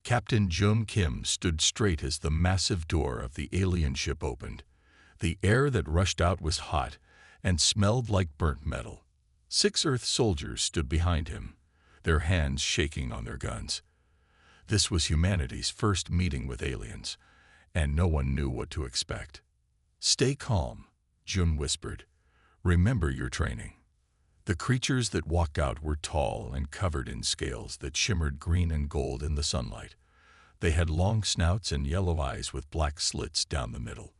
Captain Jung Kim stood straight as the massive door of the alien ship opened. The air that rushed out was hot and smelled like burnt metal. 6 Earth soldiers stood behind him, their hands shaking on their guns. This was humanity's first meeting with aliens, and no one knew what to expect. "Stay calm," Jun whispered. "Remember your training." The creatures that walked out were tall and covered in scales that shimmered green and gold in the sunlight. They had long snouts and yellow eyes with black slits down the middle.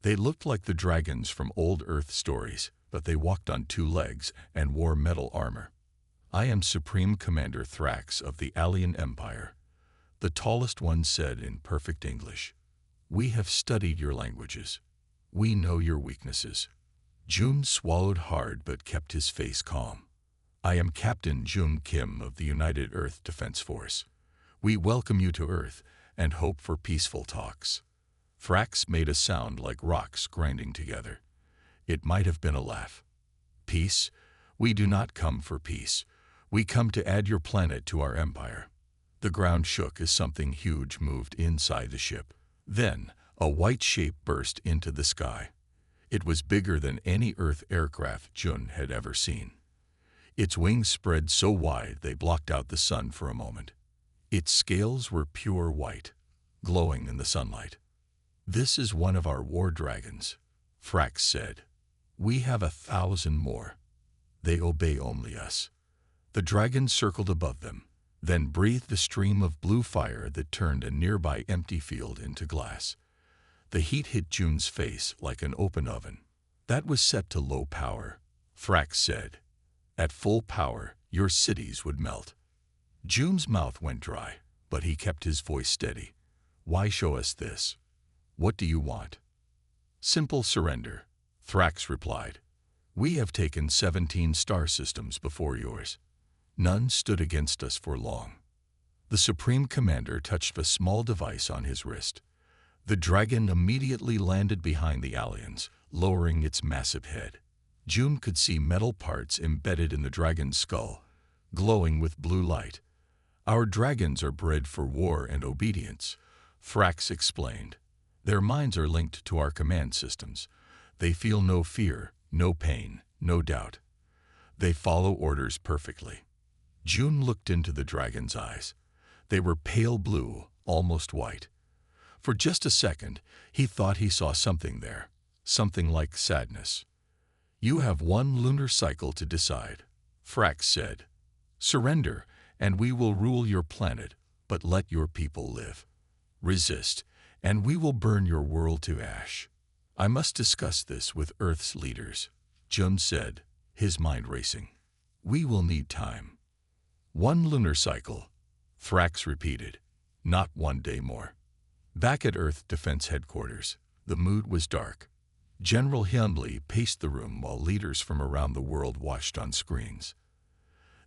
They looked like the dragons from old Earth stories, but they walked on 2 legs and wore metal armor. "I am Supreme Commander Thrax of the Alien Empire," the tallest one said in perfect English. "We have studied your languages. We know your weaknesses." Jun swallowed hard but kept his face calm. "I am Captain Jung Kim of the United Earth Defense Force. We welcome you to Earth and hope for peaceful talks." Thrax made a sound like rocks grinding together. It might have been a laugh. "Peace? We do not come for peace. We come to add your planet to our empire." The ground shook as something huge moved inside the ship. Then, a white shape burst into the sky. It was bigger than any Earth aircraft Jun had ever seen. Its wings spread so wide they blocked out the sun for a moment. Its scales were pure white, glowing in the sunlight. "This is one of our war dragons," Thrax said. "We have 1,000 more. They obey only us." The dragon circled above them, then breathed a stream of blue fire that turned a nearby empty field into glass. The heat hit Jun's face like an open oven. "That was set to low power," Thrax said. "At full power, your cities would melt." Jun's mouth went dry, but he kept his voice steady. "Why show us this? What do you want?" "Simple surrender," Thrax replied. "We have taken 17 star systems before yours. None stood against us for long." The Supreme Commander touched a small device on his wrist. The dragon immediately landed behind the Allians, lowering its massive head. Jun could see metal parts embedded in the dragon's skull, glowing with blue light. "Our dragons are bred for war and obedience," Thrax explained. "Their minds are linked to our command systems. They feel no fear, no pain, no doubt. They follow orders perfectly." Jun looked into the dragon's eyes. They were pale blue, almost white. For just a second, he thought he saw something there, something like sadness. "You have 1 lunar cycle to decide," Thrax said. "Surrender, and we will rule your planet, but let your people live. Resist, and we will burn your world to ash." "I must discuss this with Earth's leaders," Jun said, his mind racing. "We will need time." 1 lunar cycle, Thrax repeated. "Not 1 day more." Back at Earth Defense Headquarters, the mood was dark. General Hyun-Lee paced the room while leaders from around the world watched on screens.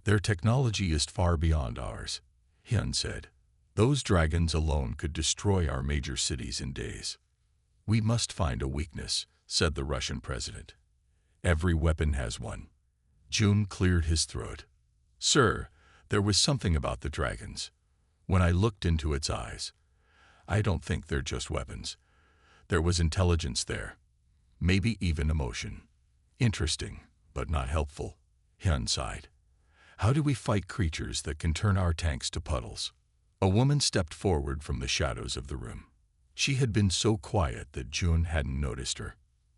"Their technology is far beyond ours," Hyun said. "Those dragons alone could destroy our major cities in days." "We must find a weakness," said the Russian president. "Every weapon has one." Jun cleared his throat. "Sir, there was something about the dragons. When I looked into its eyes, I don't think they're just weapons. There was intelligence there. Maybe even emotion. Interesting, but not helpful," Hyun sighed. "How do we fight creatures that can turn our tanks to puddles?" A woman stepped forward from the shadows of the room. She had been so quiet that Jun hadn't noticed her.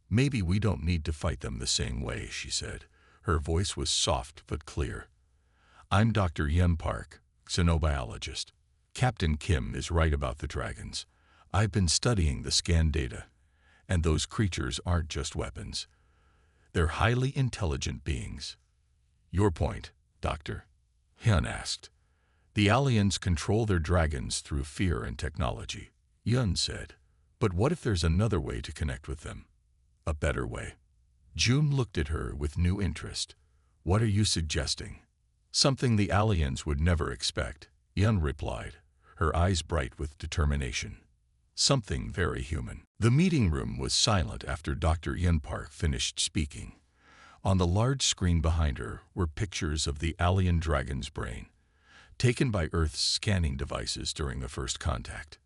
"Maybe we don't need to fight them the same way," she said. Her voice was soft but clear. "I'm Dr. Yen Park, xenobiologist. Captain Kim is right about the dragons. I've been studying the scan data, and those creatures aren't just weapons. They're highly intelligent beings." "Your point, Doctor?" Hyun asked. "The Allians control their dragons through fear and technology," Yun said. "But what if there's another way to connect with them? A better way?" Jun looked at her with new interest. "What are you suggesting?" "Something the Allians would never expect," Yun replied, her eyes bright with determination. "Something very human." The meeting room was silent after Dr. Yen Park finished speaking. On the large screen behind her were pictures of the alien dragon's brain. taken by Earth's scanning devices during the first contact.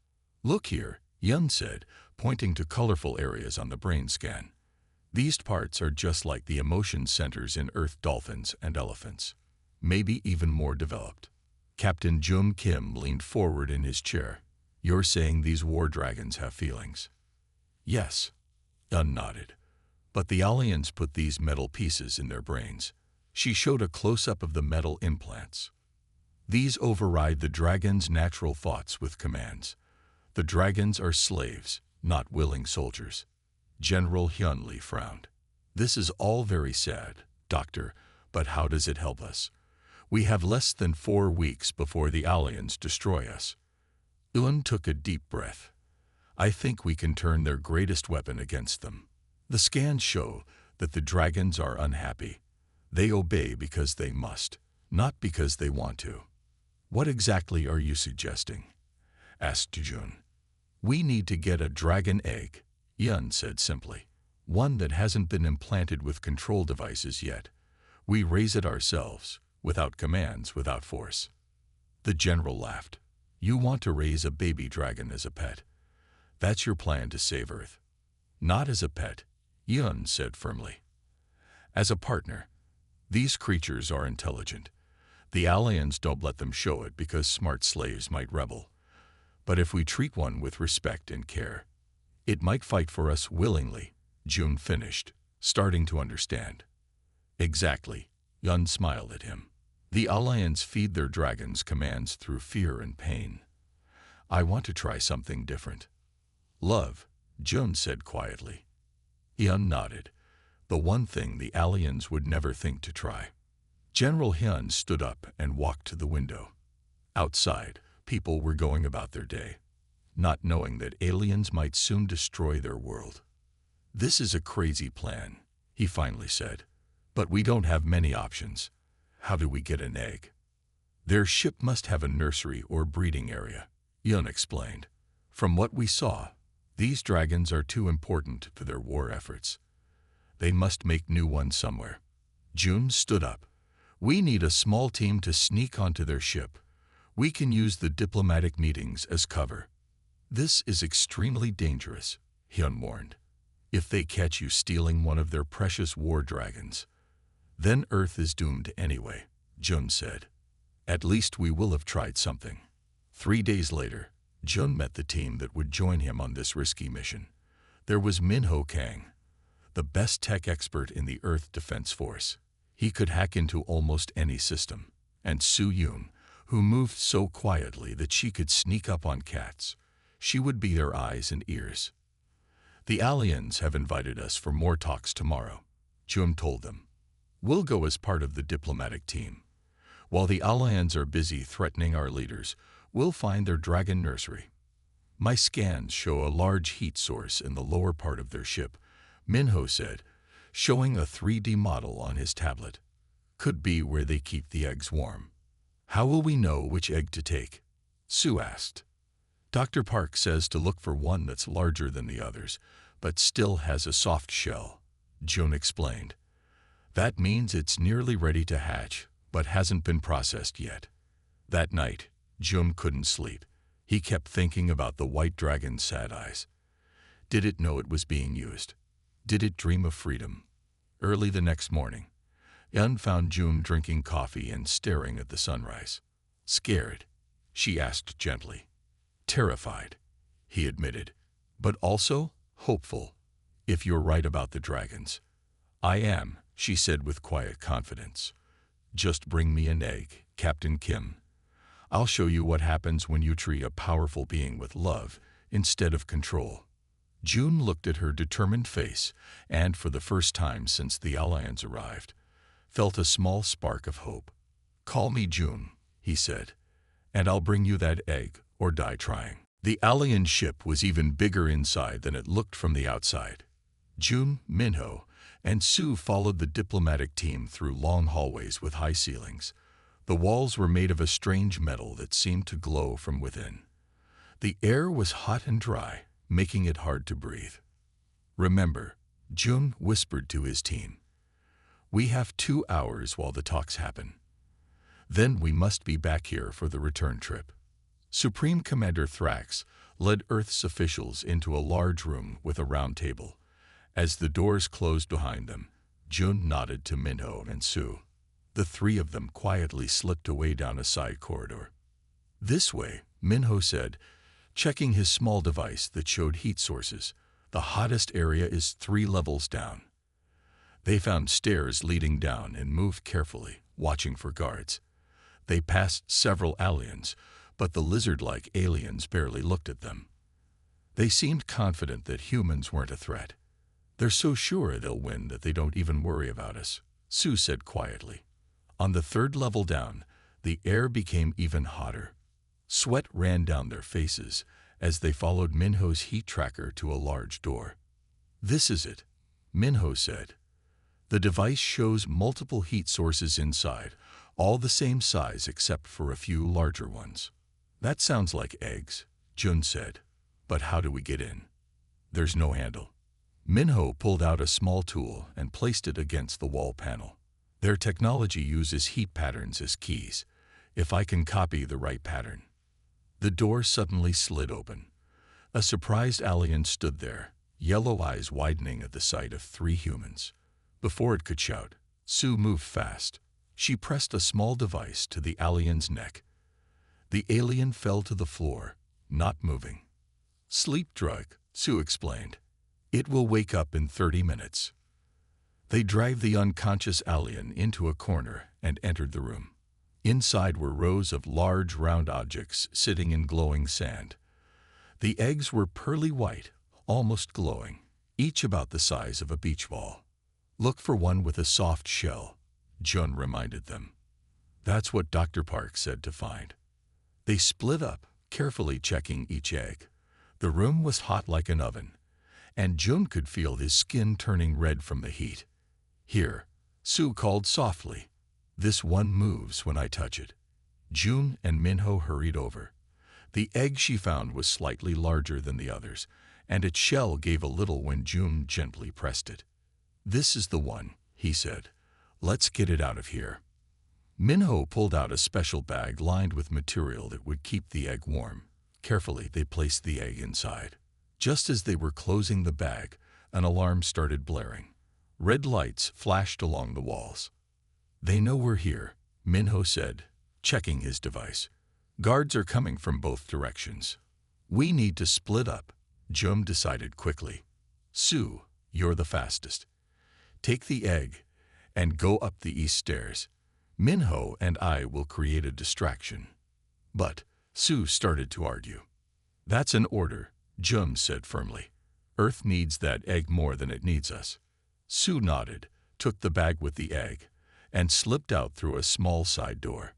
"Look here," Yun said, pointing to colorful areas on the brain scan. "These parts are just like the emotion centers in Earth dolphins and elephants, maybe even more developed." Captain Jum Kim leaned forward in his chair. "You're saying these war dragons have feelings?" "Yes," Yun nodded. "But the Allians put these metal pieces in their brains." She showed a close-up of the metal implants. "These override the dragon's natural thoughts with commands. The dragons are slaves, not willing soldiers." General Hyunlee frowned. "This is all very sad, Doctor, but how does it help us? We have less than 4 weeks before the Allians destroy us." Yun took a deep breath. "I think we can turn their greatest weapon against them. The scans show that the dragons are unhappy. They obey because they must, not because they want to." "What exactly are you suggesting?" asked Jun. "We need to get a dragon egg," Yun said simply. "One that hasn't been implanted with control devices yet. We raise it ourselves, without commands, without force." The general laughed. "You want to raise a baby dragon as a pet? That's your plan to save Earth?" "Not as a pet," Yun said firmly. "As a partner. These creatures are intelligent. The Allians don't let them show it because smart slaves might rebel. But if we treat one with respect and care, it might fight for us willingly," Jun finished, starting to understand. "Exactly," Yun smiled at him. "The Allians feed their dragons commands through fear and pain. I want to try something different." "Love," Jun said quietly. Yun nodded. "The one thing the Allians would never think to try." General Hyun stood up and walked to the window. Outside, people were going about their day, not knowing that aliens might soon destroy their world. "This is a crazy plan," he finally said. "But we don't have many options. How do we get an egg?" "Their ship must have a nursery or breeding area," Yun explained. "From what we saw, these dragons are too important for their war efforts. They must make new ones somewhere." Jun stood up. "We need a small team to sneak onto their ship. We can use the diplomatic meetings as cover." "This is extremely dangerous," Hyun warned. "If they catch you stealing one of their precious war dragons, then Earth is doomed anyway," Jun said. "At least we will have tried something." 3 days later, Jun met the team that would join him on this risky mission. There was Minho Kang, the best tech expert in the Earth Defense Force. He could hack into almost any system. And Su Yoon, who moved so quietly that she could sneak up on cats. She would be their eyes and ears. "The Allians have invited us for more talks tomorrow," Jun told them. "We'll go as part of the diplomatic team. While the Allians are busy threatening our leaders, we'll find their dragon nursery." "My scans show a large heat source in the lower part of their ship," Minho said, showing a 3D model on his tablet. "Could be where they keep the eggs warm." "How will we know which egg to take?" Sue asked. "Dr. Park says to look for one that's larger than the others, but still has a soft shell," Jun explained. "That means it's nearly ready to hatch, but hasn't been processed yet." That night, Jun couldn't sleep. He kept thinking about the white dragon's sad eyes. Did it know it was being used? Did it dream of freedom? Early the next morning, Yun found Jun drinking coffee and staring at the sunrise. "Scared?" she asked gently. "Terrified," he admitted, "but also hopeful, if you're right about the dragons." "I am," she said with quiet confidence. "Just bring me an egg, Captain Kim. I'll show you what happens when you treat a powerful being with love instead of control." Jun looked at her determined face and, for the first time since the Allians arrived, felt a small spark of hope. "Call me Jun," he said, "and I'll bring you that egg or die trying." The Allian ship was even bigger inside than it looked from the outside. Jun, Minho, and Sue followed the diplomatic team through long hallways with high ceilings. The walls were made of a strange metal that seemed to glow from within. The air was hot and dry, making it hard to breathe. "Remember," Jun whispered to his team, "we have 2 hours while the talks happen. Then we must be back here for the return trip. Supreme Commander Thrax led Earth's officials into a large room with a round table. As the doors closed behind them, Jun nodded to Minho and Sue. The three of them quietly slipped away down a side corridor. This way, Minho said, checking his small device that showed heat sources. The hottest area is 3 levels down. They found stairs leading down and moved carefully, watching for guards. They passed several Allians, but the lizard-like aliens barely looked at them. They seemed confident that humans weren't a threat. They're so sure they'll win that they don't even worry about us, Sue said quietly. On the 3rd level down, the air became even hotter. Sweat ran down their faces as they followed Minho's heat tracker to a large door. This is it, Minho said. The device shows multiple heat sources inside, all the same size except for a few larger ones. That sounds like eggs, Jun said. But how do we get in? There's no handle. Minho pulled out a small tool and placed it against the wall panel. Their technology uses heat patterns as keys, if I can copy the right pattern. The door suddenly slid open. A surprised alien stood there, yellow eyes widening at the sight of 3 humans. Before it could shout, Sue moved fast. She pressed a small device to the alien's neck. The alien fell to the floor, not moving. Sleep drug, Sue explained. It will wake up in 30 minutes. They dragged the unconscious alien into a corner and entered the room. Inside were rows of large round objects sitting in glowing sand. The eggs were pearly white, almost glowing, each about the size of a beach ball. Look for one with a soft shell, Jun reminded them. That's what Dr. Park said to find. They split up, carefully checking each egg. The room was hot like an oven, and Jun could feel his skin turning red from the heat. Here, Sue called softly. This one moves when I touch it. Jun and Minho hurried over. The egg she found was slightly larger than the others, and its shell gave a little when Jun gently pressed it. This is the one, he said. Let's get it out of here. Minho pulled out a special bag lined with material that would keep the egg warm. Carefully, they placed the egg inside. Just as they were closing the bag, an alarm started blaring. Red lights flashed along the walls. They know we're here, Minho said, checking his device. Guards are coming from both directions. We need to split up, Jun decided quickly. Sue, you're the fastest. Take the egg and go up the east stairs. Minho and I will create a distraction. But Sue started to argue. That's an order, Jun said firmly. Earth needs that egg more than it needs us. Sue nodded, took the bag with the egg, and slipped out through a small side door.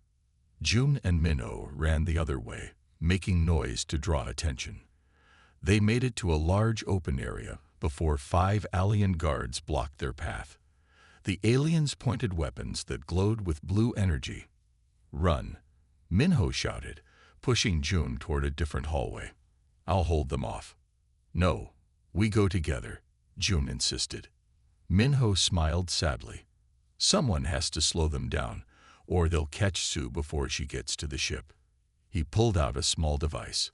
Jun and Minho ran the other way, making noise to draw attention. They made it to a large open area before 5 alien guards blocked their path. The aliens pointed weapons that glowed with blue energy. Run, Minho shouted, pushing Jun toward a different hallway. I'll hold them off. No, we go together, Jun insisted. Minho smiled sadly. Someone has to slow them down, or they'll catch Sue before she gets to the ship. He pulled out a small device.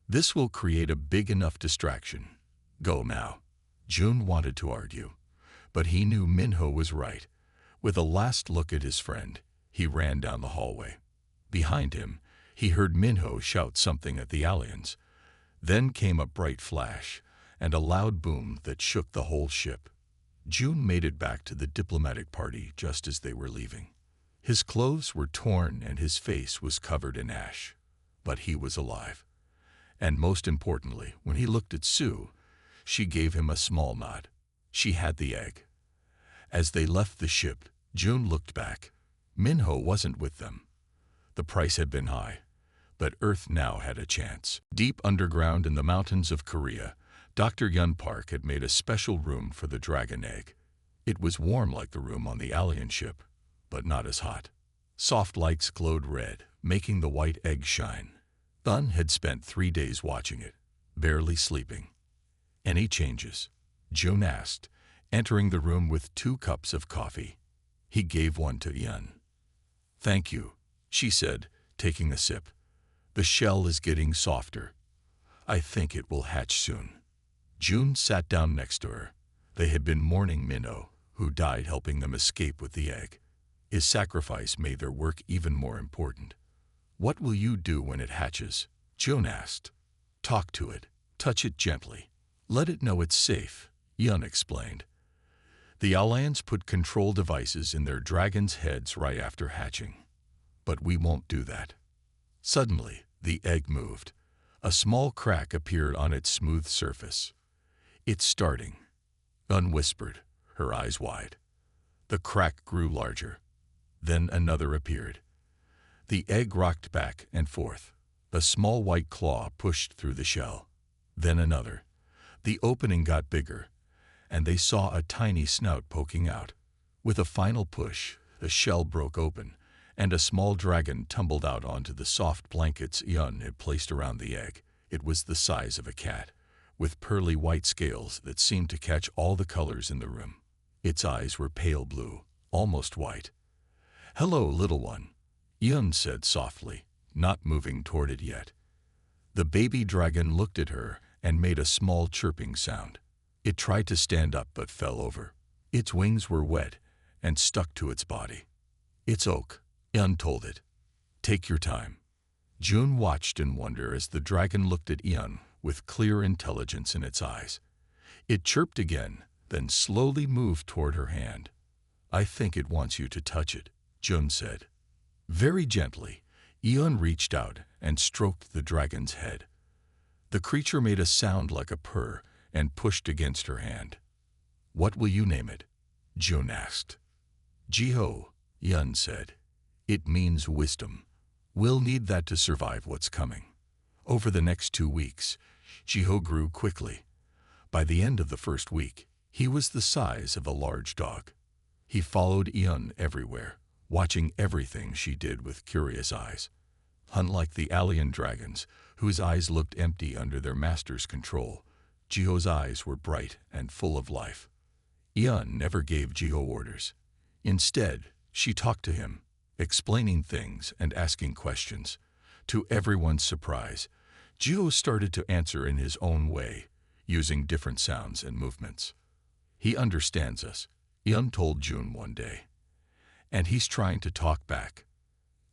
This will create a big enough distraction. Go now. Jun wanted to argue, but he knew Minho was right. With a last look at his friend, he ran down the hallway. Behind him, he heard Minho shout something at the Allians. Then came a bright flash and a loud boom that shook the whole ship. Jun made it back to the diplomatic party just as they were leaving. His clothes were torn and his face was covered in ash. But he was alive. And most importantly, when he looked at Sue, she gave him a small nod. She had the egg. As they left the ship, Jun looked back. Minho wasn't with them. The price had been high, but Earth now had a chance. Deep underground in the mountains of Korea, Dr. Yun Park had made a special room for the dragon egg. It was warm like the room on the alien ship, but not as hot. Soft lights glowed red, making the white egg shine. Yun had spent 3 days watching it, barely sleeping. Any changes? Jun asked, entering the room with 2 cups of coffee. He gave one to Yun. Thank you, she said, taking a sip. The shell is getting softer. I think it will hatch soon. June sat down next to her. They had been mourning Minnow, who died helping them escape with the egg. His sacrifice made their work even more important. What will you do when it hatches? June asked. Talk to it. Touch it gently. Let it know it's safe, Yun explained. The Allians put control devices in their dragons' heads right after hatching. But we won't do that. Suddenly, the egg moved. A small crack appeared on its smooth surface. It's starting, Yun whispered, her eyes wide. The crack grew larger. Then another appeared. The egg rocked back and forth. A small white claw pushed through the shell. Then another. The opening got bigger, and they saw a tiny snout poking out. With a final push, the shell broke open, and a small dragon tumbled out onto the soft blankets Yun had placed around the egg. It was the size of a cat, with pearly white scales that seemed to catch all the colors in the room. Its eyes were pale blue, almost white. Hello, little one, Yun said softly, not moving toward it yet. The baby dragon looked at her and made a small chirping sound. It tried to stand up but fell over. Its wings were wet and stuck to its body. It's Oak, Yun told it. Take your time. June watched in wonder as the dragon looked at Yun with clear intelligence in its eyes. It chirped again, then slowly moved toward her hand. I think it wants you to touch it, June said. Very gently, Yun reached out and stroked the dragon's head. The creature made a sound like a purr and pushed against her hand. What will you name it? June asked. Jiho, Yun said. It means wisdom. We'll need that to survive what's coming. Over the next 2 weeks, Jiho grew quickly. By the end of the first week, he was the size of a large dog. He followed Yun everywhere, watching everything she did with curious eyes. Unlike the alien dragons, whose eyes looked empty under their master's control, Jiho's eyes were bright and full of life. Yun never gave Jiho orders. Instead, she talked to him, explaining things and asking questions. To everyone's surprise, Jiho started to answer in his own way, using different sounds and movements. He understands us, Yun told June one day. And he's trying to talk back.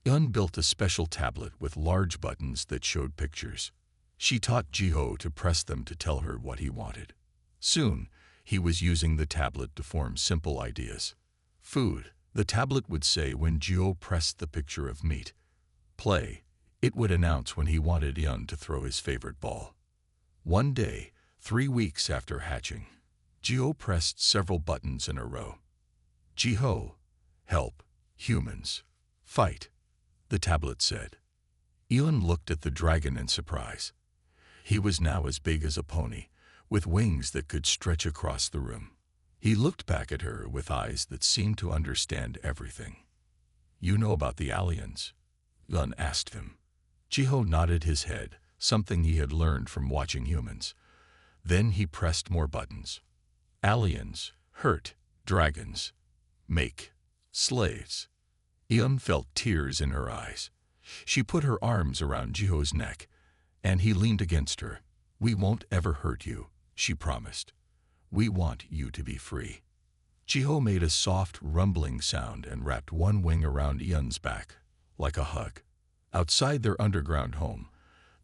Yun built a special tablet with large buttons that showed pictures. She taught Jiho to press them to tell her what he wanted. Soon, he was using the tablet to form simple ideas. Food, the tablet would say when Jiho pressed the picture of meat. Play, it would announce when he wanted Yun to throw his favorite ball. One day, 3 weeks after hatching, Jiho pressed several buttons in a row. Jiho, help, humans, fight, the tablet said. Yun looked at the dragon in surprise. He was now as big as a pony, with wings that could stretch across the room. He looked back at her with eyes that seemed to understand everything. You know about the Allians? Yun asked him. Jiho nodded his head, something he had learned from watching humans. Then he pressed more buttons. Allians, hurt, dragons, make, slaves. Yun felt tears in her eyes. She put her arms around Jiho's neck, and he leaned against her. We won't ever hurt you, she promised. We want you to be free. Jiho made a soft, rumbling sound and wrapped one wing around Yun's back, like a hug. Outside their underground home,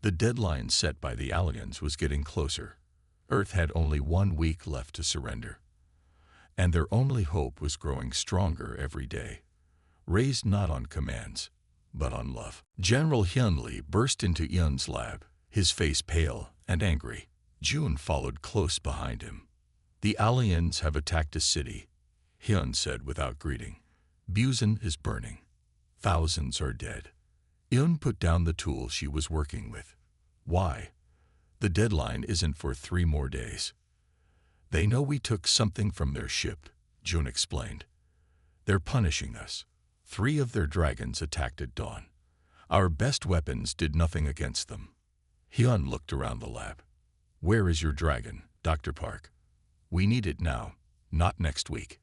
the deadline set by the Allians was getting closer. Earth had only 1 week left to surrender. And their only hope was growing stronger every day, raised not on commands, but on love. General Hyunli burst into Yun's lab, his face pale and angry. June followed close behind him. The Allians have attacked a city, Hyun said without greeting. Busan is burning. Thousands are dead. Yun put down the tool she was working with. Why? The deadline isn't for 3 more days. They know we took something from their ship, June explained. They're punishing us. 3 of their dragons attacked at dawn. Our best weapons did nothing against them. Hyun looked around the lab. Where is your dragon, Dr. Park? We need it now, not next week.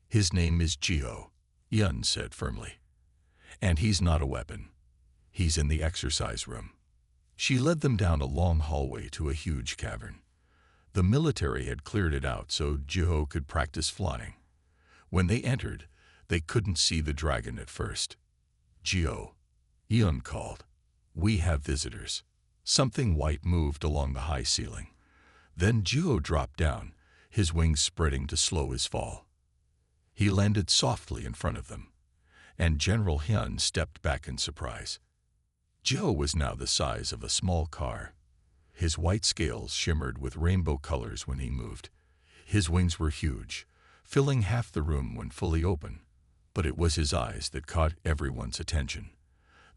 His name is Jiho, Yun said firmly. And he's not a weapon. He's in the exercise room. She led them down a long hallway to a huge cavern. The military had cleared it out so Jiho could practice flying. When they entered, they couldn't see the dragon at first. "Jiho," Ian called. "We have visitors." Something white moved along the high ceiling. Then Jiho dropped down, his wings spreading to slow his fall. He landed softly in front of them, and General Hyun stepped back in surprise. Jiho was now the size of a small car. His white scales shimmered with rainbow colors when he moved. His wings were huge, filling half the room when fully open, but it was his eyes that caught everyone's attention.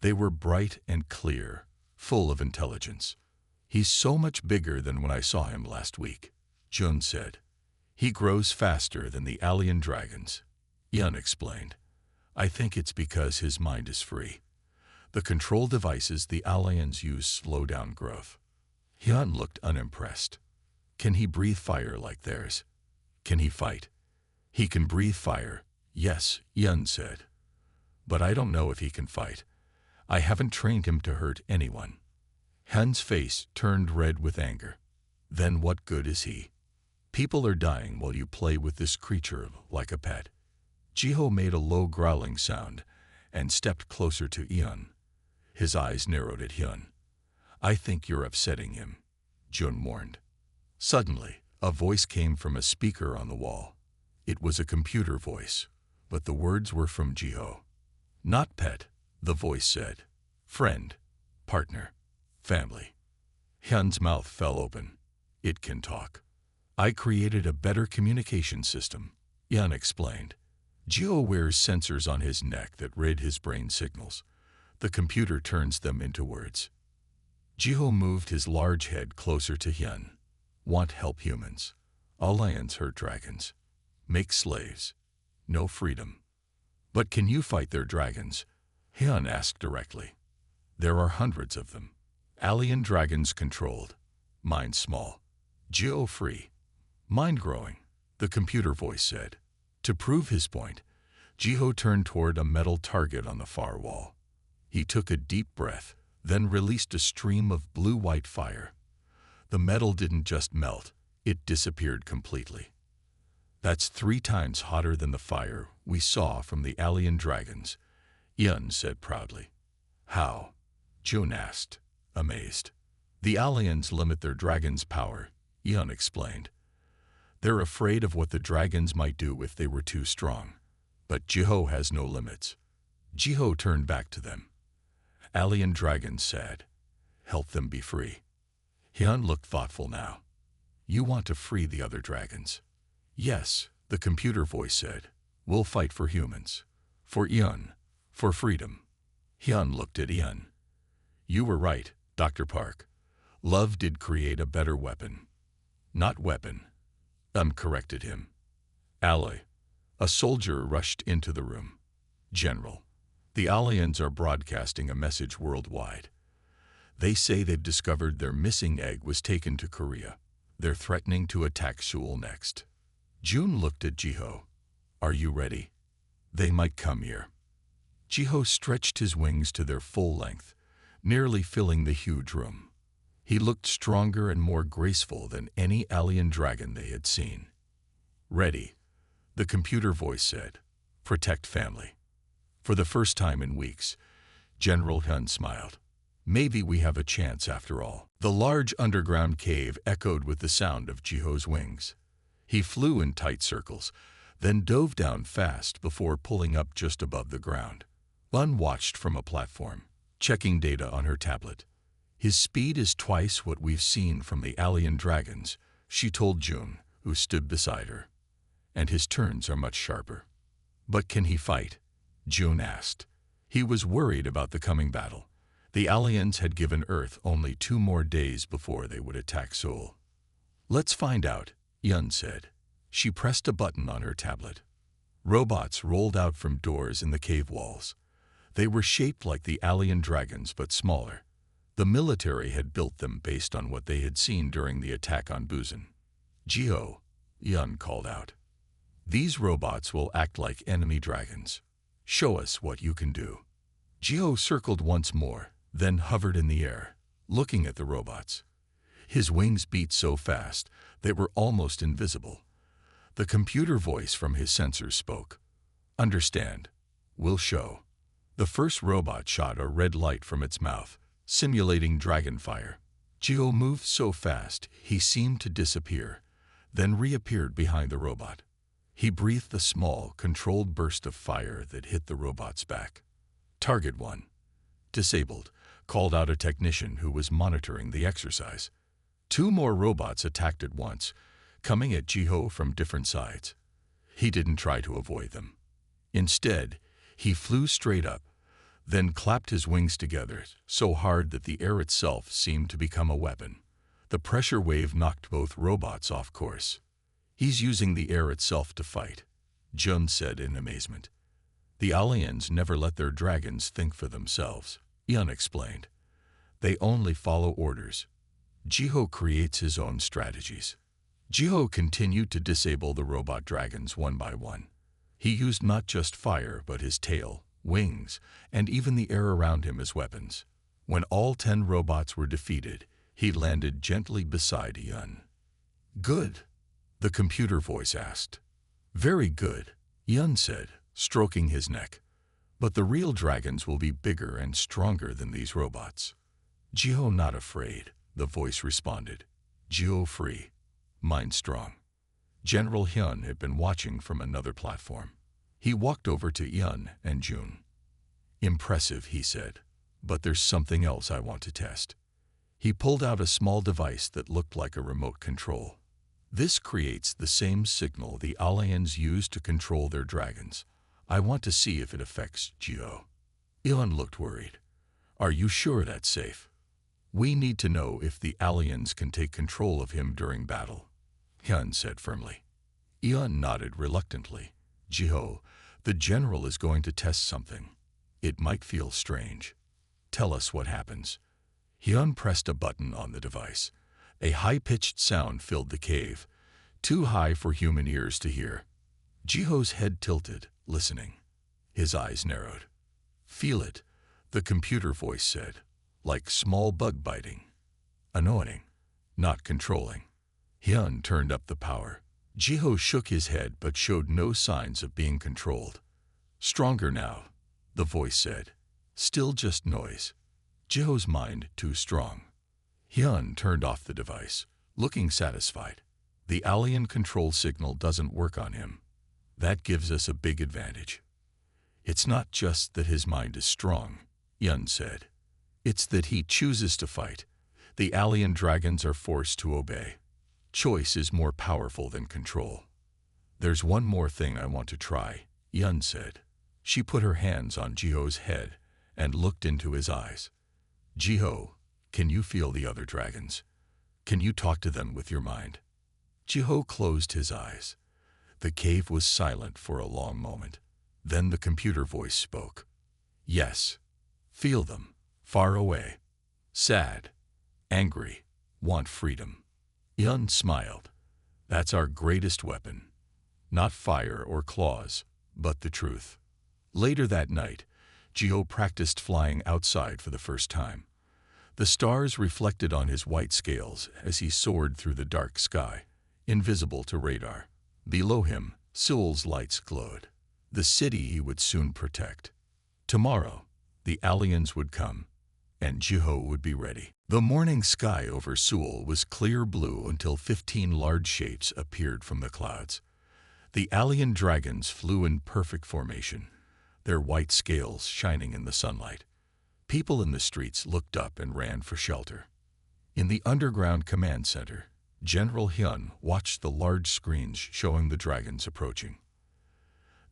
They were bright and clear, full of intelligence. "He's so much bigger than when I saw him last week," Jun said. "He grows faster than the alien dragons," Ian explained. "I think it's because his mind is free. The control devices the Allians use slow down growth." Hyun looked unimpressed. "Can he breathe fire like theirs? Can he fight?" "He can breathe fire, yes," Hyun said. "But I don't know if he can fight. I haven't trained him to hurt anyone." Hyun's face turned red with anger. "Then what good is he? People are dying while you play with this creature like a pet." Jiho made a low growling sound and stepped closer to Ian. His eyes narrowed at Hyun. "I think you're upsetting him," Jun warned. Suddenly, a voice came from a speaker on the wall. It was a computer voice, but the words were from Jiho. "Not pet," the voice said. "Friend, partner, family." Hyun's mouth fell open. "It can talk. I created a better communication system," Hyun explained. "Jiho wears sensors on his neck that read his brain signals. The computer turns them into words." Jiho moved his large head closer to Hyun. "Want help humans. Allians hurt dragons. Make slaves. No freedom." "But can you fight their dragons?" Hyun asked directly. "There are hundreds of them. Alien dragons controlled. Mind small. Jiho free. Mind growing," the computer voice said. To prove his point, Jiho turned toward a metal target on the far wall. He took a deep breath, then released a stream of blue-white fire. The metal didn't just melt, it disappeared completely. "That's 3 times hotter than the fire we saw from the alien dragons," Ian said proudly. "How?" Jun asked, amazed. "The Allians limit their dragons' power," Ian explained. "They're afraid of what the dragons might do if they were too strong. But Jiho has no limits." Jiho turned back to them. "Alien dragons said, help them be free." Hyun looked thoughtful now. "You want to free the other dragons?" "Yes," the computer voice said. "We'll fight for humans. For Ian. For freedom." Hyun looked at Ian. "You were right, Dr. Park. Love did create a better weapon." "Not weapon," corrected him. "Ally." A soldier rushed into the room. "General, the Allians are broadcasting a message worldwide. They say they've discovered their missing egg was taken to Korea. They're threatening to attack Seoul next." Jun looked at Jiho. "Are you ready? They might come here." Jiho stretched his wings to their full length, nearly filling the huge room. He looked stronger and more graceful than any alien dragon they had seen. "Ready," the computer voice said. "Protect family." For the first time in weeks, General Hyun smiled. "Maybe we have a chance after all." The large underground cave echoed with the sound of Jiho's wings. He flew in tight circles, then dove down fast before pulling up just above the ground. Bun watched from a platform, checking data on her tablet. "His speed is twice what we've seen from the alien dragons," she told Jun, who stood beside her. "And his turns are much sharper." "But can he fight?" Jun asked. He was worried about the coming battle. The Allians had given Earth only 2 more days before they would attack Seoul. "Let's find out," Yun said. She pressed a button on her tablet. Robots rolled out from doors in the cave walls. They were shaped like the alien dragons but smaller. The military had built them based on what they had seen during the attack on Busan. "Jiho," Yun called out. "These robots will act like enemy dragons. Show us what you can do." Jiho circled once more, then hovered in the air, looking at the robots. His wings beat so fast they were almost invisible. The computer voice from his sensors spoke. "Understand. We'll show." The first robot shot a red light from its mouth, simulating dragon fire. Jiho moved so fast he seemed to disappear, then reappeared behind the robot. He breathed a small, controlled burst of fire that hit the robot's back. "Target 1. Disabled," called out a technician who was monitoring the exercise. 2 more robots attacked at once, coming at Jiho from different sides. He didn't try to avoid them. Instead, he flew straight up, then clapped his wings together so hard that the air itself seemed to become a weapon. The pressure wave knocked both robots off course. "He's using the air itself to fight," Jun said in amazement. "The Allians never let their dragons think for themselves," Yun explained. "They only follow orders. Jiho creates his own strategies." Jiho continued to disable the robot dragons one by one. He used not just fire but his tail, wings, and even the air around him as weapons. When all 10 robots were defeated, he landed gently beside Yun. "Good?" the computer voice asked. "Very good," Yun said, stroking his neck. "But the real dragons will be bigger and stronger than these robots." "Jiho not afraid," the voice responded. "Jiho free. Mind strong." General Hyun had been watching from another platform. He walked over to Yun and Jun. "Impressive," he said, "but there's something else I want to test." He pulled out a small device that looked like a remote control. "This creates the same signal the Allians use to control their dragons. I want to see if it affects Jiho." Yun looked worried. "Are you sure that's safe? We need to know if the Allians can take control of him during battle," Hyun said firmly. Yun nodded reluctantly. "Jiho, the general is going to test something. It might feel strange. Tell us what happens." Hyun pressed a button on the device. A high-pitched sound filled the cave, too high for human ears to hear. Jiho's head tilted, listening. His eyes narrowed. "Feel it," the computer voice said, "like small bug biting. Annoying, not controlling." Hyun turned up the power. Jiho shook his head but showed no signs of being controlled. "Stronger now," the voice said. "Still just noise. Jiho's mind too strong." Hyun turned off the device, looking satisfied. "The alien control signal doesn't work on him. That gives us a big advantage." "It's not just that his mind is strong," Yun said. "It's that he chooses to fight. The alien dragons are forced to obey. Choice is more powerful than control." "There's one more thing I want to try," Yun said. She put her hands on Jiho's head and looked into his eyes. "Jiho, can you feel the other dragons? Can you talk to them with your mind?" Jiho closed his eyes. The cave was silent for a long moment. Then the computer voice spoke. "Yes. Feel them. Far away. Sad. Angry. Want freedom." Yun smiled. "That's our greatest weapon. Not fire or claws, but the truth." Later that night, Jiho practiced flying outside for the first time. The stars reflected on his white scales as he soared through the dark sky, invisible to radar. Below him, Seoul's lights glowed. The city he would soon protect. Tomorrow, the Allians would come, and Jiho would be ready. The morning sky over Seoul was clear blue until 15 large shapes appeared from the clouds. The alien dragons flew in perfect formation, their white scales shining in the sunlight. People in the streets looked up and ran for shelter. In the underground command center, General Hyun watched the large screens showing the dragons approaching.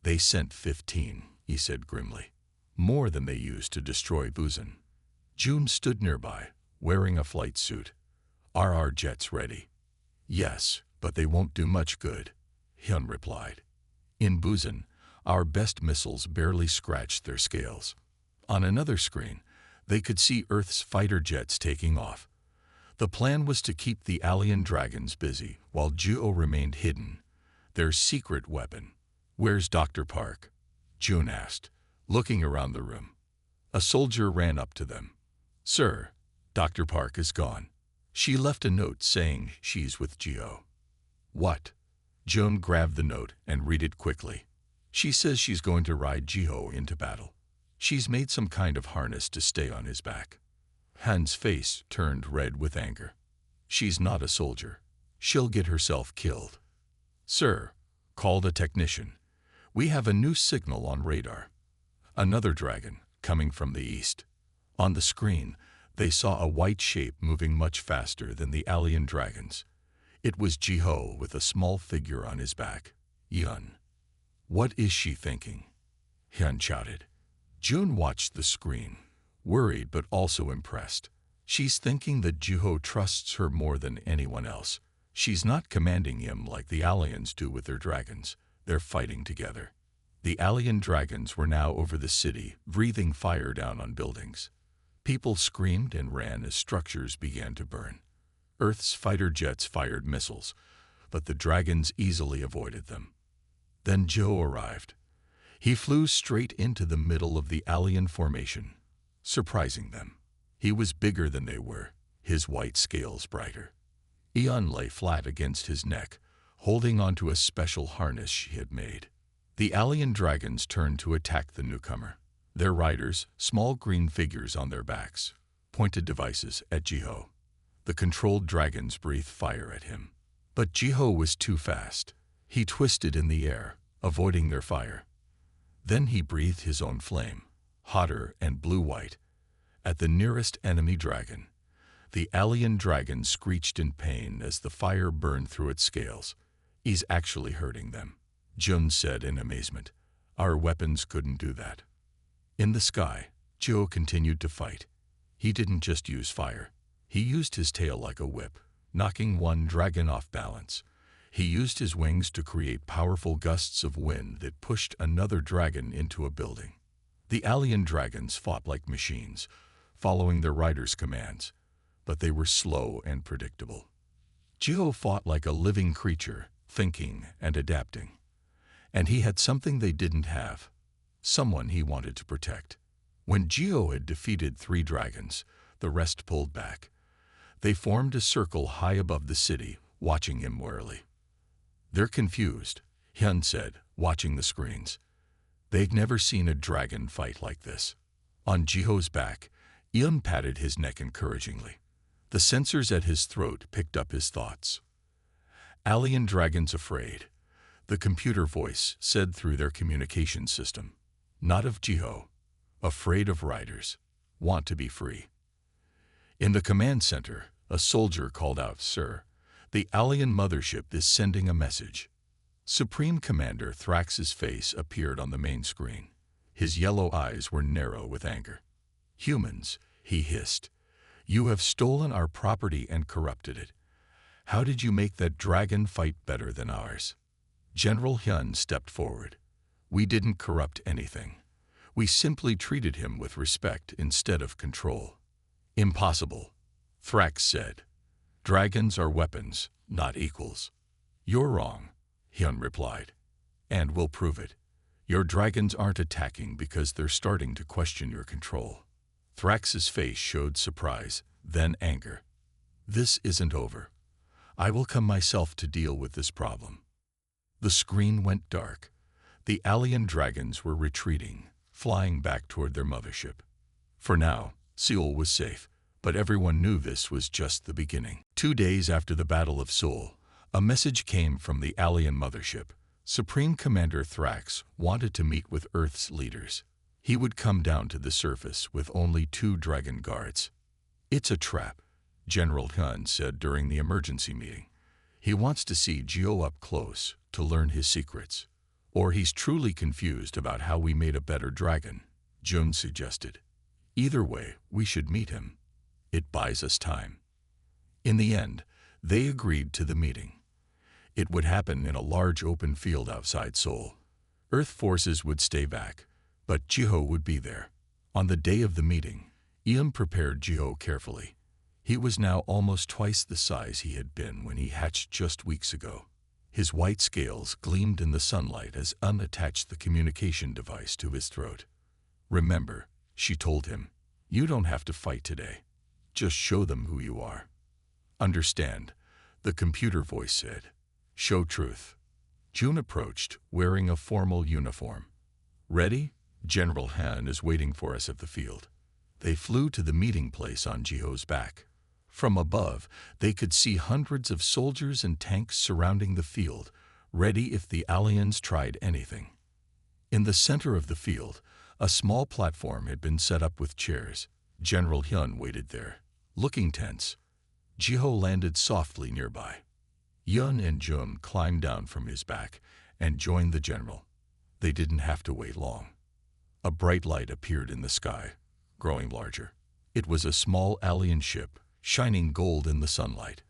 "They sent 15, he said grimly. "More than they used to destroy Busan." June stood nearby, wearing a flight suit. "Are our jets ready?" "Yes, but they won't do much good," Hyun replied. "In Busan, our best missiles barely scratched their scales." On another screen, they could see Earth's fighter jets taking off. The plan was to keep the alien dragons busy while Jiho remained hidden, their secret weapon. "Where's Dr. Park?" June asked, looking around the room. A soldier ran up to them. "Sir, Dr. Park is gone. She left a note saying she's with Geo." "What?" Joan grabbed the note and read it quickly. "She says she's going to ride Geo into battle. She's made some kind of harness to stay on his back." Han's face turned red with anger. "She's not a soldier. She'll get herself killed." "Sir," called a technician, "we have a new signal on radar. Another dragon coming from the east." On the screen, they saw a white shape moving much faster than the alien dragons. It was Jiho with a small figure on his back. "Yun. What is she thinking?" Hyun shouted. June watched the screen, worried but also impressed. "She's thinking that Jiho trusts her more than anyone else. She's not commanding him like the Allians do with their dragons. They're fighting together." The alien dragons were now over the city, breathing fire down on buildings. People screamed and ran as structures began to burn. Earth's fighter jets fired missiles, but the dragons easily avoided them. Then Joe arrived. He flew straight into the middle of the alien formation, surprising them. He was bigger than they were, his white scales brighter. Eon lay flat against his neck, holding onto a special harness she had made. The alien dragons turned to attack the newcomer. Their riders, small green figures on their backs, pointed devices at Jiho. The controlled dragons breathed fire at him. But Jiho was too fast. He twisted in the air, avoiding their fire. Then he breathed his own flame, hotter and blue-white, at the nearest enemy dragon. The alien dragon screeched in pain as the fire burned through its scales. "He's actually hurting them," Jun said in amazement. "Our weapons couldn't do that." In the sky, Joe continued to fight. He didn't just use fire. He used his tail like a whip, knocking one dragon off balance. He used his wings to create powerful gusts of wind that pushed another dragon into a building. The alien dragons fought like machines, following their riders' commands, but they were slow and predictable. Joe fought like a living creature, thinking and adapting. And he had something they didn't have, someone he wanted to protect. When Geo had defeated 3 dragons, the rest pulled back. They formed a circle high above the city, watching him warily. "They're confused," Hyun said, watching the screens. They'd never seen a dragon fight like this. On Jiho's back, Hyun patted his neck encouragingly. The sensors at his throat picked up his thoughts. "Alien dragons afraid," the computer voice said through their communication system. "Not of Jiho. Afraid of riders. Want to be free." In the command center, a soldier called out, "Sir, the alien mothership is sending a message." Supreme Commander Thrax's face appeared on the main screen. His yellow eyes were narrow with anger. "Humans," he hissed, "you have stolen our property and corrupted it. How did you make that dragon fight better than ours?" General Hyun stepped forward. "We didn't corrupt anything. We simply treated him with respect instead of control." "Impossible," Thrax said. "Dragons are weapons, not equals." "You're wrong," Hyun replied. "And we'll prove it. Your dragons aren't attacking because they're starting to question your control." Thrax's face showed surprise, then anger. "This isn't over. I will come myself to deal with this problem." The screen went dark. The alien dragons were retreating, flying back toward their mothership. For now, Seoul was safe, but everyone knew this was just the beginning. 2 days after the Battle of Seoul, a message came from the alien mothership. Supreme Commander Thrax wanted to meet with Earth's leaders. He would come down to the surface with only 2 dragon guards. "It's a trap," General Hyun said during the emergency meeting. "He wants to see Geo up close to learn his secrets. Or he's truly confused about how we made a better dragon," Jun suggested. "Either way, we should meet him. It buys us time." In the end, they agreed to the meeting. It would happen in a large open field outside Seoul. Earth forces would stay back, but Jiho would be there. On the day of the meeting, Ian prepared Jiho carefully. He was now almost twice the size he had been when he hatched just weeks ago. His white scales gleamed in the sunlight as Un attached the communication device to his throat. "Remember, She told him, "You don't have to fight today. Just show them who you are." "Understand," the computer voice said. "Show truth." June approached, wearing a formal uniform. "Ready? General Han is waiting for us at the field." They flew to the meeting place on Jiho's back. From above, they could see hundreds of soldiers and tanks surrounding the field, ready if the Allians tried anything. In the center of the field, a small platform had been set up with chairs. General Hyun waited there, looking tense. Jiho landed softly nearby. Hyun and Jun climbed down from his back and joined the general. They didn't have to wait long. A bright light appeared in the sky, growing larger. It was a small alien ship, shining gold in the sunlight.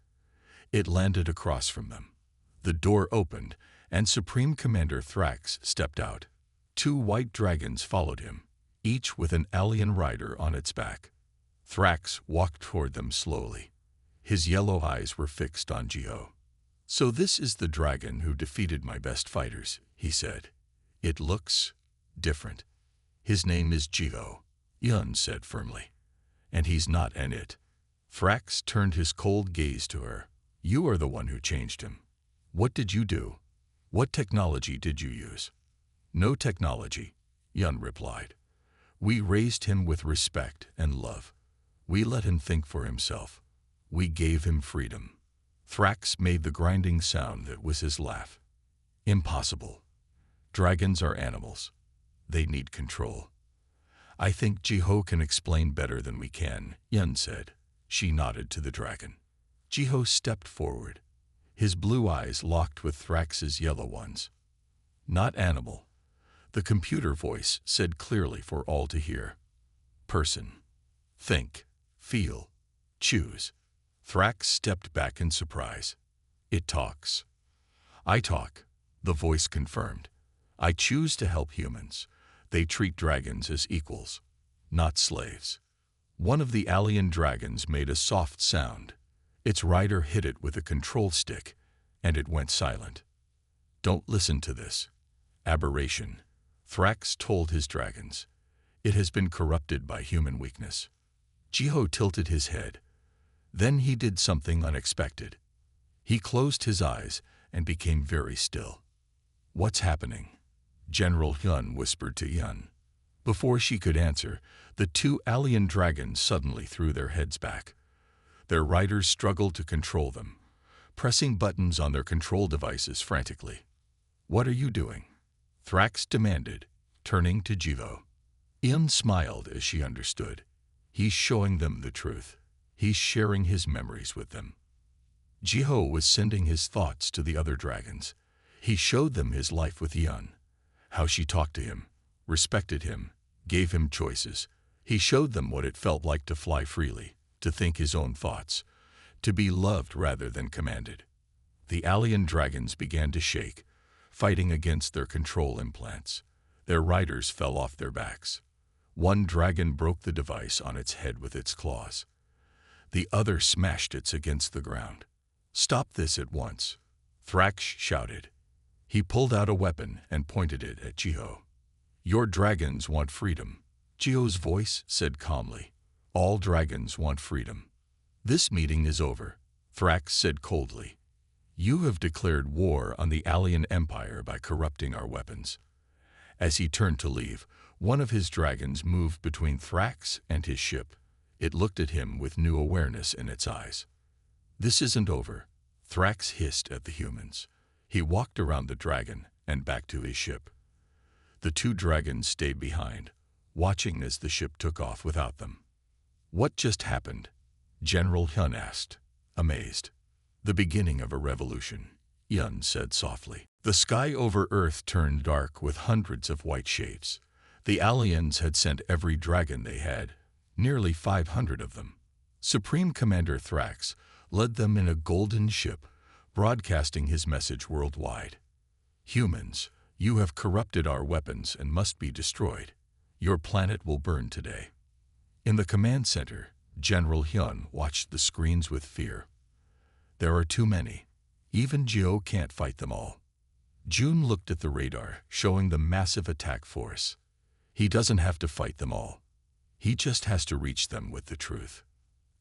It landed across from them. The door opened, and Supreme Commander Thrax stepped out. 2 white dragons followed him, each with an alien rider on its back. Thrax walked toward them slowly. His yellow eyes were fixed on Jiho. "So this is the dragon who defeated my best fighters," he said. "It looks different." "His name is Jiho," Yun said firmly. "And he's not an it." Thrax turned his cold gaze to her. "You are the one who changed him. What did you do? What technology did you use?" "No technology," Yun replied. "We raised him with respect and love. We let him think for himself. We gave him freedom." Thrax made the grinding sound that was his laugh. "Impossible. Dragons are animals. They need control." "I think Jiho can explain better than we can," Yun said. She nodded to the dragon. Jiho stepped forward. His blue eyes locked with Thrax's yellow ones. "Not animal," the computer voice said clearly for all to hear. "Person. Think. Feel. Choose." Thrax stepped back in surprise. "It talks." "I talk," the voice confirmed. "I choose to help humans. They treat dragons as equals, not slaves." One of the alien dragons made a soft sound. Its rider hit it with a control stick, and it went silent. "Don't listen to this aberration," Thrax told his dragons. "It has been corrupted by human weakness." Jiho tilted his head. Then he did something unexpected. He closed his eyes and became very still. "What's happening?" General Hyun whispered to Yun. Before she could answer, the 2 alien dragons suddenly threw their heads back. Their riders struggled to control them, pressing buttons on their control devices frantically. "What are you doing?" Thrax demanded, turning to Jiho. Yun smiled as she understood. "He's showing them the truth. He's sharing his memories with them." Jiho was sending his thoughts to the other dragons. He showed them his life with Yun, how she talked to him, respected him, gave him choices. He showed them what it felt like to fly freely, to think his own thoughts, to be loved rather than commanded. The alien dragons began to shake, fighting against their control implants. Their riders fell off their backs. One dragon broke the device on its head with its claws. The other smashed it against the ground. "Stop this at once," Thrax shouted. He pulled out a weapon and pointed it at Jiho. "Your dragons want freedom," Jiho's voice said calmly. "All dragons want freedom." "This meeting is over," Thrax said coldly. "You have declared war on the Alien Empire by corrupting our weapons." As he turned to leave, one of his dragons moved between Thrax and his ship. It looked at him with new awareness in its eyes. "This isn't over," Thrax hissed at the humans. He walked around the dragon and back to his ship. The 2 dragons stayed behind, watching as the ship took off without them. "What just happened?" General Hyun asked, amazed. "The beginning of a revolution," Yun said softly. The sky over Earth turned dark with hundreds of white shapes. The Allians had sent every dragon they had, nearly 500 of them. Supreme Commander Thrax led them in a golden ship, broadcasting his message worldwide. "Humans, you have corrupted our weapons and must be destroyed. Your planet will burn today." In the command center, General Hyun watched the screens with fear. "There are too many. Even Jiho can't fight them all." June looked at the radar, showing the massive attack force. "He doesn't have to fight them all. He just has to reach them with the truth.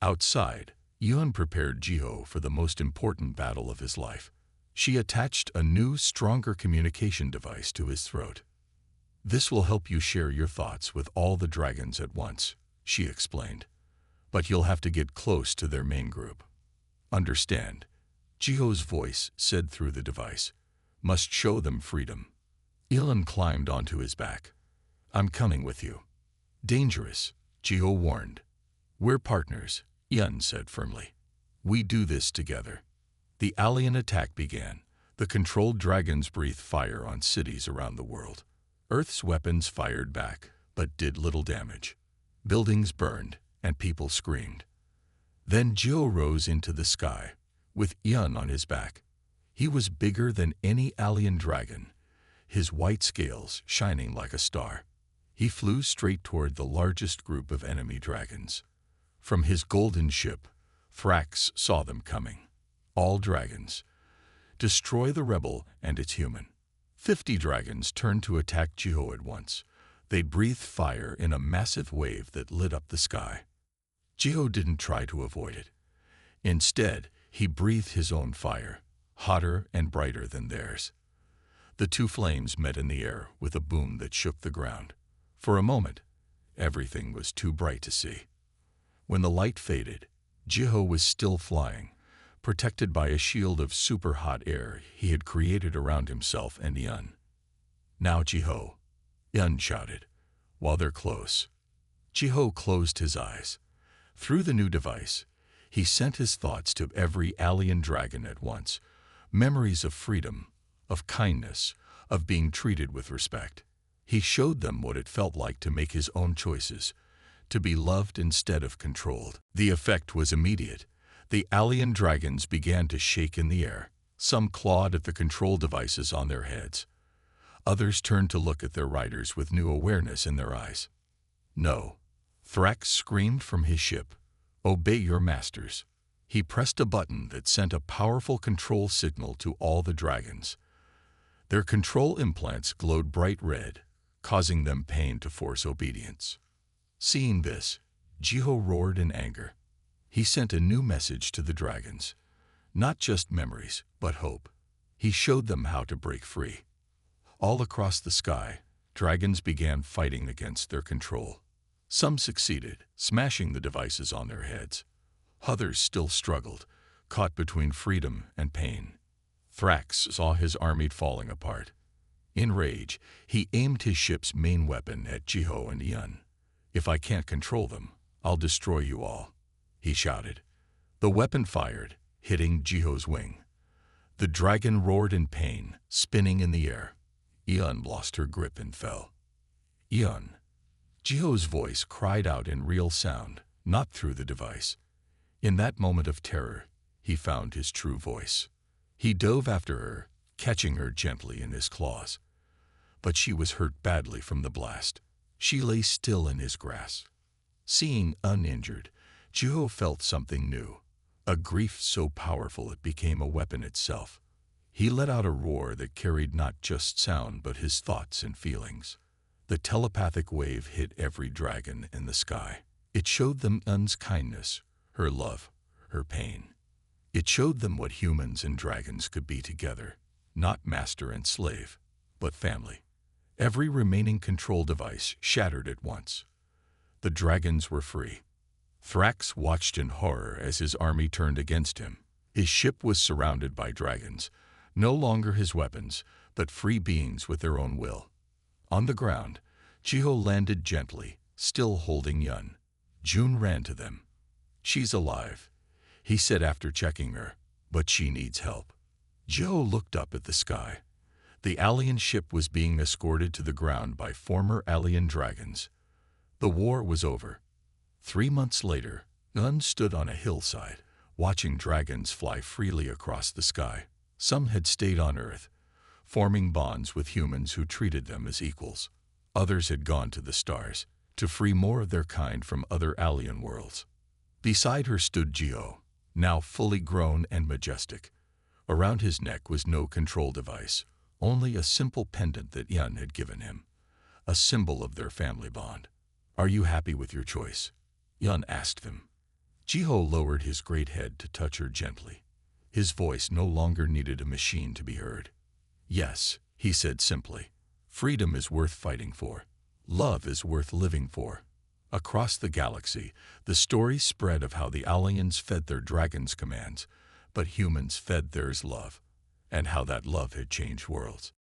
Outside, Yun prepared Jiho for the most important battle of his life. She attached a new, stronger communication device to his throat. "This will help you share your thoughts with all the dragons at once," she explained. "But you'll have to get close to their main group." "Understand," Jiho's voice said through the device. "Must show them freedom." Yun climbed onto his back. "I'm coming with you." "Dangerous," Jiho warned. "We're partners," Yun said firmly. "We do this together." The alien attack began. The controlled dragons breathed fire on cities around the world. Earth's weapons fired back, but did little damage. Buildings burned, and people screamed. Then Jiho rose into the sky, with Yun on his back. He was bigger than any alien dragon, his white scales shining like a star. He flew straight toward the largest group of enemy dragons. From his golden ship, Thrax saw them coming. All dragons. Destroy the rebel and its human. 50 dragons turned to attack Jiho at once. They breathed fire in a massive wave that lit up the sky. Jiho didn't try to avoid it. Instead, he breathed his own fire, hotter and brighter than theirs. The two flames met in the air with a boom that shook the ground. For a moment, everything was too bright to see. When the light faded, Jiho was still flying, protected by a shield of super-hot air he had created around himself and Yun. "Now, Jiho," Yun shouted, "while they're close." Jiho closed his eyes. Through the new device, he sent his thoughts to every alien dragon at once, memories of freedom, of kindness, of being treated with respect. He showed them what it felt like to make his own choices, to be loved instead of controlled. The effect was immediate. The alien dragons began to shake in the air. Some clawed at the control devices on their heads. Others turned to look at their riders with new awareness in their eyes. "No," Thrax screamed from his ship. "Obey your masters." He pressed a button that sent a powerful control signal to all the dragons. Their control implants glowed bright red, causing them pain to force obedience. Seeing this, Jiho roared in anger. He sent a new message to the dragons. Not just memories, but hope. He showed them how to break free. All across the sky, dragons began fighting against their control. Some succeeded, smashing the devices on their heads. Others still struggled, caught between freedom and pain. Thrax saw his army falling apart. In rage, he aimed his ship's main weapon at Jiho and Yun. "If I can't control them, I'll destroy you all," he shouted. The weapon fired, hitting Jiho's wing. The dragon roared in pain, spinning in the air. Yun lost her grip and fell. "Yun!" Jiho's voice cried out in real sound, not through the device. In that moment of terror, he found his true voice. He dove after her, catching her gently in his claws. But she was hurt badly from the blast. She lay still in his grasp. Seeing uninjured, Jiho felt something new, a grief so powerful it became a weapon itself. He let out a roar that carried not just sound but his thoughts and feelings. The telepathic wave hit every dragon in the sky. It showed them Yun's kindness, her love, her pain. It showed them what humans and dragons could be together, not master and slave, but family. Every remaining control device shattered at once. The dragons were free. Thrax watched in horror as his army turned against him. His ship was surrounded by dragons, no longer his weapons, but free beings with their own will. On the ground, Jiho landed gently, still holding Yun. June ran to them. "She's alive," he said after checking her, "but she needs help." Jiho looked up at the sky. The alien ship was being escorted to the ground by former alien dragons. The war was over. 3 months later, Yun stood on a hillside, watching dragons fly freely across the sky. Some had stayed on Earth, forming bonds with humans who treated them as equals. Others had gone to the stars, to free more of their kind from other alien worlds. Beside her stood Jiho, now fully grown and majestic. Around his neck was no control device, only a simple pendant that Yun had given him, a symbol of their family bond. Are you happy with your choice? Yun asked him. Jiho lowered his great head to touch her gently. His voice no longer needed a machine to be heard. Yes, he said simply. Freedom is worth fighting for. Love is worth living for. Across the galaxy, the story spread of how the Allians fed their dragons' commands, but humans fed theirs love, and how that love had changed worlds.